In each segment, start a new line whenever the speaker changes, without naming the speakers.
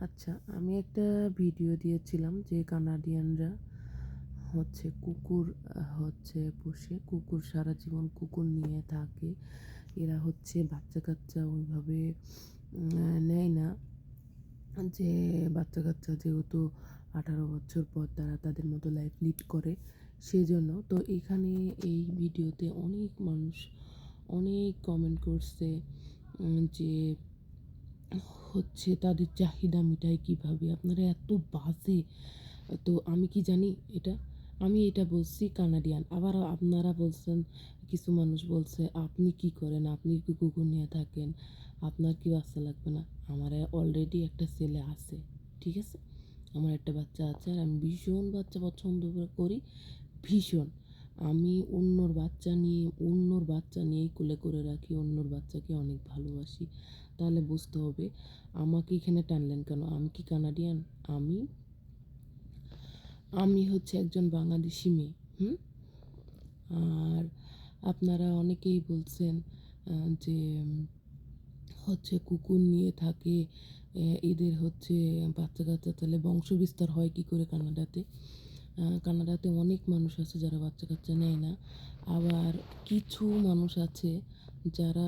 আচ্ছা, আমি একটা ভিডিও দিয়েছিলাম যে কানাডিয়ানরা কুকুর পোষে। কুকুর সারা জীবন কুকুর নিয়ে থাকে। এরা বাচ্চা-কাচ্চা ওইভাবে নেয় না। যে বাচ্চা-কাচ্চা যেহেতু ১৮ বছর পর তারা তাদের মতো লাইফ লিড করে, সেজন্য। তো এখানে এই ভিডিওতে অনেক মানুষ অনেক কমেন্ট করছে যে তাদের চাহিদা মিটায় কিভাবে? আপনারা এত বাজে। তো আমি কি জানি এটা? আমি এটা বলছি কানাডিয়ান। আবার আপনারা বলছেন, কিছু মানুষ বলছে, "আপনি কি করেন? আপনি কি কুকুর নিয়ে থাকেন? আপনার কি বাচ্চা লাগবে না?" আমার অলরেডি একটা ছেলে আছে। ঠিক আছে? আমার একটা বাচ্চা আছে আর আমি ভীষণ বাচ্চা পছন্দ করি। ভীষণ। আমি অন্যর বাচ্চা নিয়েই কোলে করে রাখি। অন্যর বাচ্চাকে অনেক ভালোবাসি। তাহলে বুঝতে হবে আমাকে এখানে টানলেন কেন? আমি কি কানাডিয়ান? আমি আমি একজন বাংলাদেশি মেয়ে। হুম? আর আপনারা অনেকেই বলছেন যে কুকুর নিয়ে থাকে, এদের বাচ্চা-কাচ্চা, তাহলে বংশবিস্তার হয় কী করে কানাডাতে? কানাডাতে অনেক মানুষ আছে যারা বাচ্চা-কাচ্চা নেয় না। আবার কিছু মানুষ আছে যারা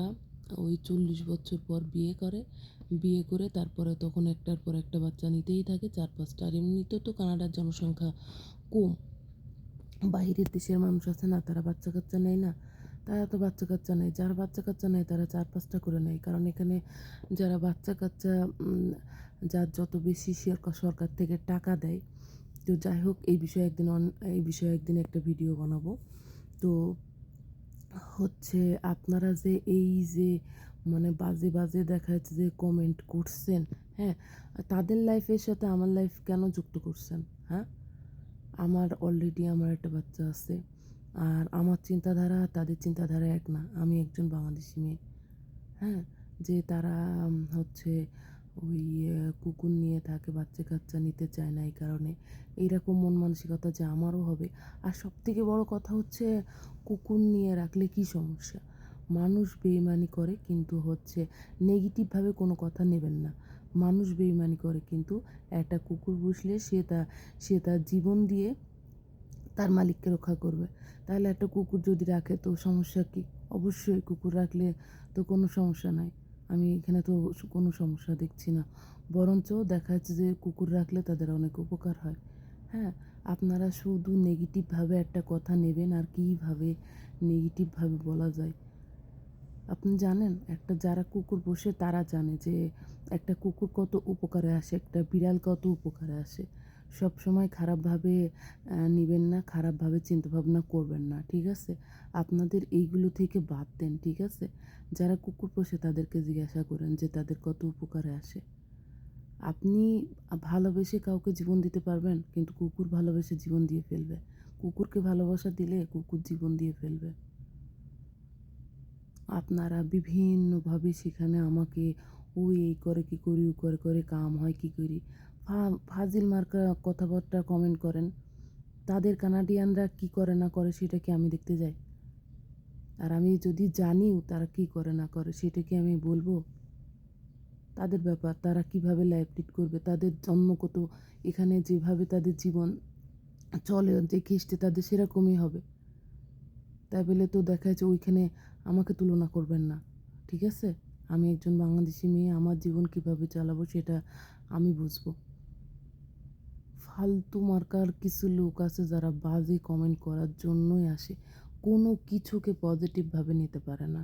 ওই ৪০ বছর পর বিয়ে করে তারপরে তখন একটার পর একটা বাচ্চা নিতেই থাকে, ৪-৫ টা। আর এমনিতেও তো কানাডার জনসংখ্যা কম। বাহিরের দেশের মানুষ আছে না, তারা বাচ্চা-কাচ্চা নেয় না। তারা তো বাচ্চা-কাচ্চা নেয়। যারা বাচ্চা-কাচ্চা নেয় তারা ৪-৫ টা করে নেয়। কারণ এখানে যারা বাচ্চা-কাচ্চা যার যত বেশি সরকার থেকে টাকা দেয়। তো যাই হোক, এই বিষয়ে একদিন একটা ভিডিও বানাবো। তো আপনারা যে এই যে বাজে, বাজে দেখা যাচ্ছে যে কমেন্ট করছেন, হ্যাঁ? তাদের লাইফের সাথে আমার লাইফ কেন যুক্ত করছেন, হ্যাঁ? আমার একটা বাচ্চা আছে। আর আমার চিন্তাধারা তাদের চিন্তাধারা এক না। আমি একজন বাংলাদেশি মেয়ে, হ্যাঁ? যে তারা ওই কুকুর নিয়ে থাকে, বাচ্চা-কাচ্চা নিতে চায় না এই কারণে। এইরকম মন মানসিকতা যে আমারও হবে। আর সবথেকে বড় কথা কুকুর নিয়ে রাখলে কী সমস্যা? মানুষ বেইমানি করে, কিন্তু নেগেটিভভাবে কোনো কথা নেবেন না। মানুষ বেইমানি করে, কিন্তু একটা কুকুর পুষলে সে তার জীবন দিয়ে তার মালিককে রক্ষা করবে। তাহলে একটা কুকুর যদি রাখে তো সমস্যা কী? অবশ্যই কুকুর রাখলে তো কোনো সমস্যা নাই। আমি এখানে তো কোনো সমস্যা দেখছি না। বরঞ্চ দেখা যাচ্ছে যে কুকুর রাখলে তাদের অনেক উপকার হয়। হ্যাঁ? আপনারা শুধু নেগেটিভভাবে একটা কথা নেবেন, আর কীভাবে নেগেটিভভাবে বলা যায়। আপনি জানেন, যারা কুকুর পোষে তারা জানে যে একটা কুকুর কত উপকারে আসে, একটা বিড়াল কত উপকারে আসে। সবসময় খারাপভাবে নিবেন না, খারাপভাবে চিন্তাভাবনা করবেন না, ঠিক আছে? আপনাদের এইগুলো থেকে বাদ দেন, ঠিক আছে? যারা কুকুর পোষে তাদেরকে জিজ্ঞাসা করেন যে তাদের কত উপকারে আসে। আপনি ভালোবেসে কাউকে জীবন দিতে পারবেন, কিন্তু কুকুর ভালোবেসে জীবন দিয়ে ফেলবে। কুকুরকে ভালোবাসা দিলে কুকুর জীবন দিয়ে ফেলবে। আপনারা বিভিন্নভাবে সেখানে আমাকে এই করে কী করি, ও করে কাম হয় কী করি, ফাজিল মার্কা কথাবার্তা কমেন্ট করেন। তাদের কানাডিয়ানরা কী করে না করে সেটা কি আমি দেখতে যাই? আর আমি যদি জানিও তারা কী করে না করে সেটা কি আমি বলবো? তাদের ব্যাপার, তারা কিভাবে লাইফ লিড করবে, তাদের জন্মগত এখানে যেভাবে তাদের জীবন চলে, যে খ্রিস্টে তাদের সেরকমই হবে। তাই বলে তো দেখা যাচ্ছে ওইখানে আমাকে তুলনা করবেন না, ঠিক আছে? আমি একজন বাংলাদেশি মেয়ে, আমার জীবন কিভাবে চালাবো সেটা আমি বুঝবো। ফালতু মার্কার কিছু লোক আছে যারা বাজে কমেন্ট করার জন্যই আসে, কোনো কিছুকে পজিটিভভাবে নিতে পারে না।